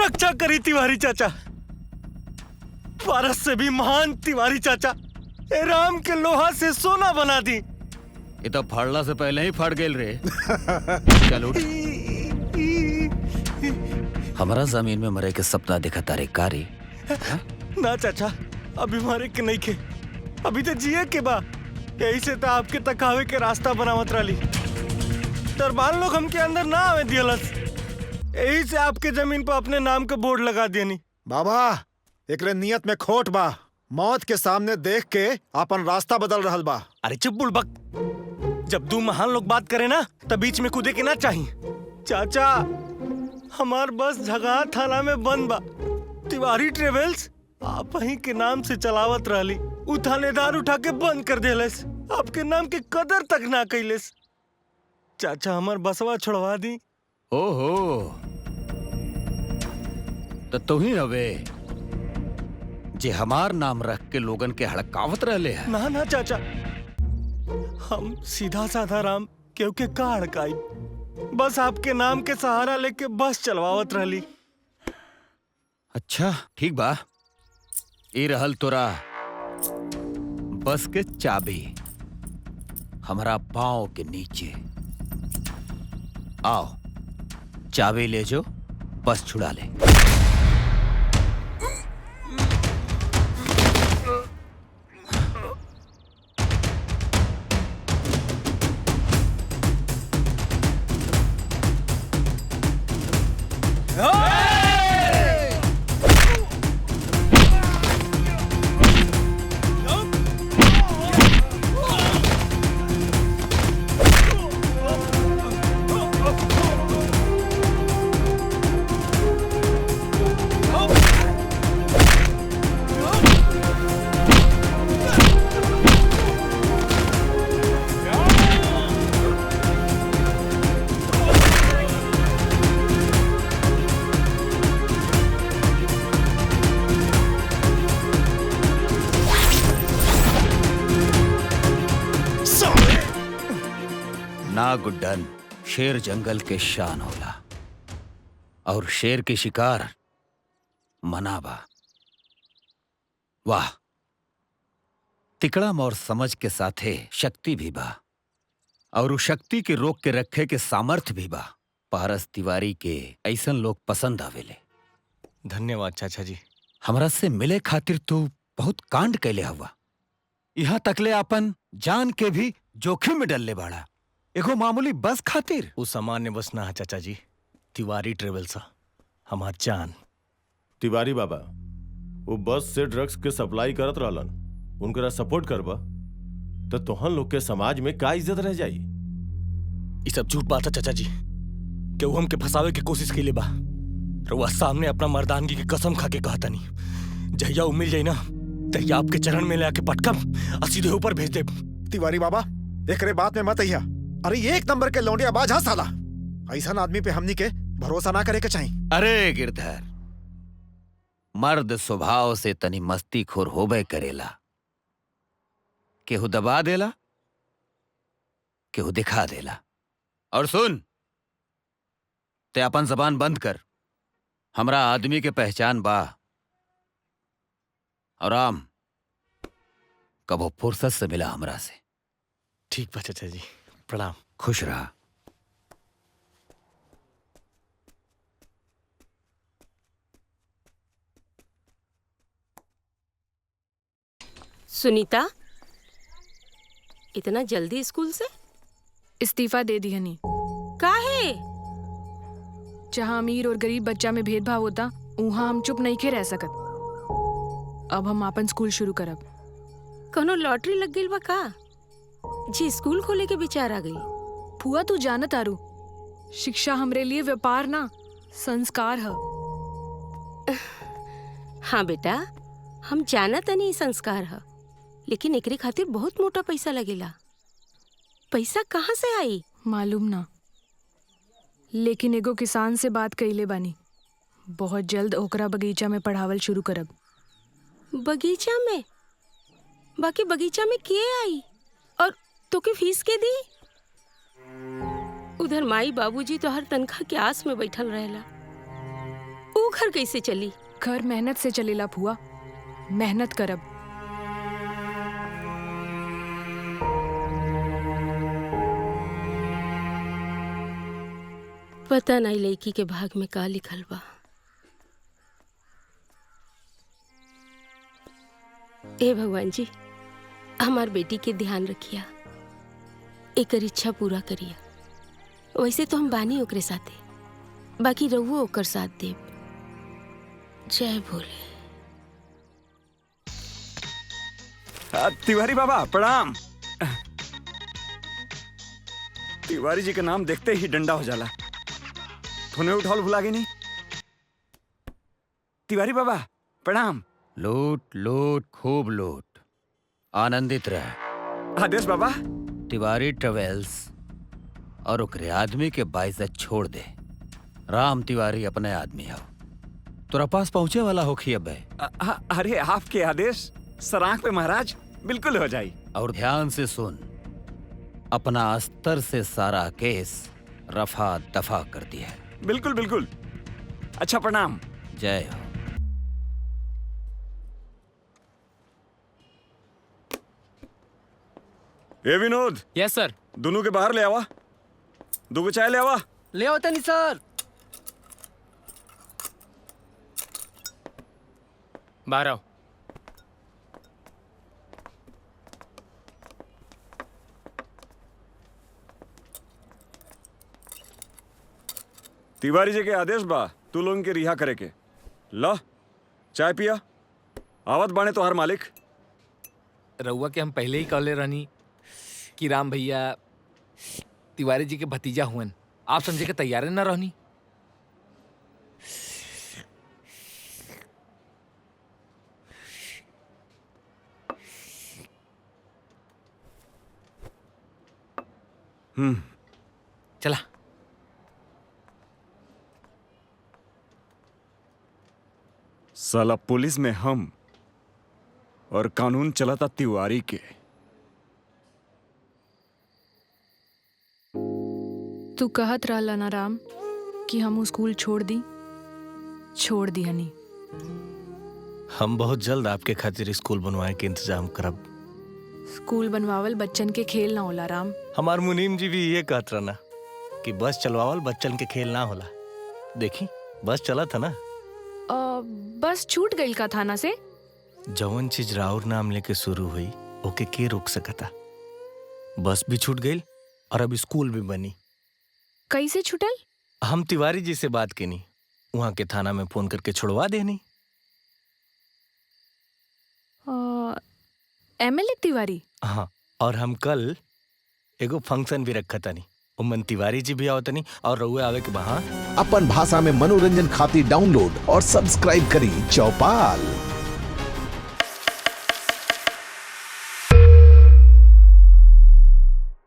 रक्षा करी तिवारी चाचा। पारस से भी महान तिवारी चाचा ए राम के लोहा से सोना बना दी। ये तो फाड़ला से पहले ही फाड़ गेल रे। चल उठ। हमारा जमीन में मरे के सपना देखा तारे कारी। ना चाचा, अभी मारे के नहीं के, अभी तो जिए के बा। यही से तो आपके तकावे के रास्ता बनावत रही। दरबार लोग हमके अंदर ना आवे दियलस, यही से आपके जमीन पर अपने नाम का बोर्ड लगा दियनी। बाबा एकरे नियत में खोट बा। मौत के सामने देख के अपन रास्ता बदल रहल बा। अरे चुप बुड़बक, जब दो महान लोग बात करे ना तब बीच में कूदे के ना चाहिए। चाचा हमार बस झगा थाना में बंद बा। तिवारी ट्रेवल्स आप ही के नाम से चलावत रहली, उ थानेदार उठा के बंद कर देलस, आपके नाम के कदर तक ना कैलस। चाचा हमार बसवा छोड़वा दी। ओहो, तो तू ही हवे जे हमार नाम रख के लोगन के हड़कावत रहले है। ना ना चाचा, हम सीधा साधा राम केहू के का हड़काई, बस आपके नाम के सहारा लेके बस चलवावत रहली। अच्छा ठीक बा, ई रहल तोरा बस के चाबी हमारा पाँव के नीचे। आओ चाबी ले जो, बस छुड़ा ले। ना गुड्डन, शेर जंगल के शान होला और शेर के शिकार मनाबा। वाह, तिकड़म और समझ के साथे शक्ति भी बा, और उस शक्ति के रोक के रखे के सामर्थ्य भी बा। पारस तिवारी के ऐसन लोग पसंद आवेले। धन्यवाद चाचा जी। हमरा से मिले खातिर तू बहुत कांड कैले हुआ, यहाँ तकले अपन जान के भी जोखिम में डलले बाड़ा, एगो मामूली बस खातिर। वो सामान्य बस ना है चाचा जी, तिवारी ट्रेवल्स हमार जान। तिवारी बाबा वो बस से ड्रग्स के सप्लाई करत रहलन, उनकरा सपोर्ट करबा तो तोहन लोग के समाज में का इज्जत रह जाई। ये सब झूठ बात है चाचा जी, कि वो हमके फंसावे की कोशिश के बा। रउआ सामने अपना मर्दानगी की कसम खा के कहता नहीं, जहिया वो मिल जाई ना तहिया आपके चरण में लेके पटकम और सीधे ऊपर भेज दे। तिवारी बाबा एकरे बात में मत अइहा। अरे ये एक नंबर के लौंडिया बाज हा साला, ऐसा आदमी पे हमनी के भरोसा ना करे के चाहिए। अरे गिरधर, मर्द स्वभाव से तनी मस्ती खोर होबे करेला, केहू दबा देला, केहू दिखा देला। और सुन, ते अपन जबान बंद कर, हमरा आदमी के पहचान बा। और राम कबो फुर्सत से मिला हमरा से। ठीक बा चाचा जी, प्रणाम। खुश रहा। सुनीता, इतना जल्दी स्कूल से? इस्तीफा दे दी हनी। काहे? जहाँ अमीर और गरीब बच्चा में भेदभाव होता, वहाँ हम चुप नहीं के रह सकत। अब हम अपन स्कूल शुरू करब। कोनो लॉटरी लग गई बा का जी स्कूल खोले के विचार आ गई? फुआ तू जानत आरू, शिक्षा हमरे लिए व्यापार ना संस्कार है। हाँ बेटा, हम जानत नहीं संस्कार है, लेकिन एकरे खातिर बहुत मोटा पैसा लगेला। पैसा कहाँ से आई? मालूम ना, लेकिन एगो किसान से बात कइले बानी, बहुत जल्द ओकरा बगीचा में पढ़ावल शुरू करब। बगीचा में? बाकी बगीचा में के आई और तो के फीस के दी? उधर माई बाबूजी तो हर तनख्वाह के आस में बैठल रहेला। ऊ घर कैसे चली? घर मेहनत से चलेला फुआ, मेहनत करब। पता नहीं लड़की के भाग में का लिखल बा। ए भगवान जी, हमार बेटी के ध्यान रखिया, एकर इच्छा पूरा करिया। वैसे तो हम बानी ओकरे साथे, बाकी रहुओ ओकर साथ देव। जय भोले। तिवारी बाबा प्रणाम। तिवारी जी का नाम देखते ही डंडा हो जाला। तूने उठाल भुला गई नहीं? तिवारी बाबा प्रणाम। लूट लूट खूब लूट, आनंदित रह। आदेश बाबा। तिवारी ट्रेवल्स और ओकरे आदमी के बाइज्जत छोड़ दे। राम तिवारी अपने आदमी हो, तोरा पास पहुंचे वाला होखी अब। अरे आपके आदेश सरांख पे महाराज, बिल्कुल हो जाई। और ध्यान से सुन, अपना अस्तर से सारा केस रफा दफा कर दिया है। बिल्कुल बिल्कुल। अच्छा प्रणाम। जय हो। ए विनोद। यस सर। दोनों के बाहर ले आवा, दो चाय ले आवा। ले आओ तनी सर। बाहर आओ। तिवारी जी के आदेश बा तू लोगन के रिहा करे के। ला चाय पिया। आवत बाने तो हर मालिक। रउआ के हम पहले ही कहले रहनी कि राम भैया तिवारी जी के भतीजा हुअन, आप समझे के तैयार न रहनी। चला। साला पुलिस में हम और कानून चलाता तिवारी के। तू कहत रहला ना राम कि हम स्कूल छोड़ दी हनी। हम बहुत जल्द आपके खातिर स्कूल बनवाए के इंतजाम करब। स्कूल बनवावल बच्चन के खेल ना होला राम। हमार मुनीम जी भी ये कहत रहना कि बस चलवावल बच्चन के खेल ना होला। देखी बस चला था ना। बस छूट गई का थाना से। जवन चीज राउर नाम लेके शुरू हुई ओके के रोक सकता। बस भी छूट गई और अब स्कूल भी बनी। कैसे छूटल? हम तिवारी जी से बात की नहीं, वहां के थाना में फोन करके छुड़वा देनी। एमएलए तिवारी? हाँ, और हम कल एगो फंक्शन भी रखा तनी, उमन तिवारी जी भी आवतनी और रउए आवे के बहा। अपन भाषा में मनोरंजन खातिर डाउनलोड और सब्सक्राइब करी चौपाल।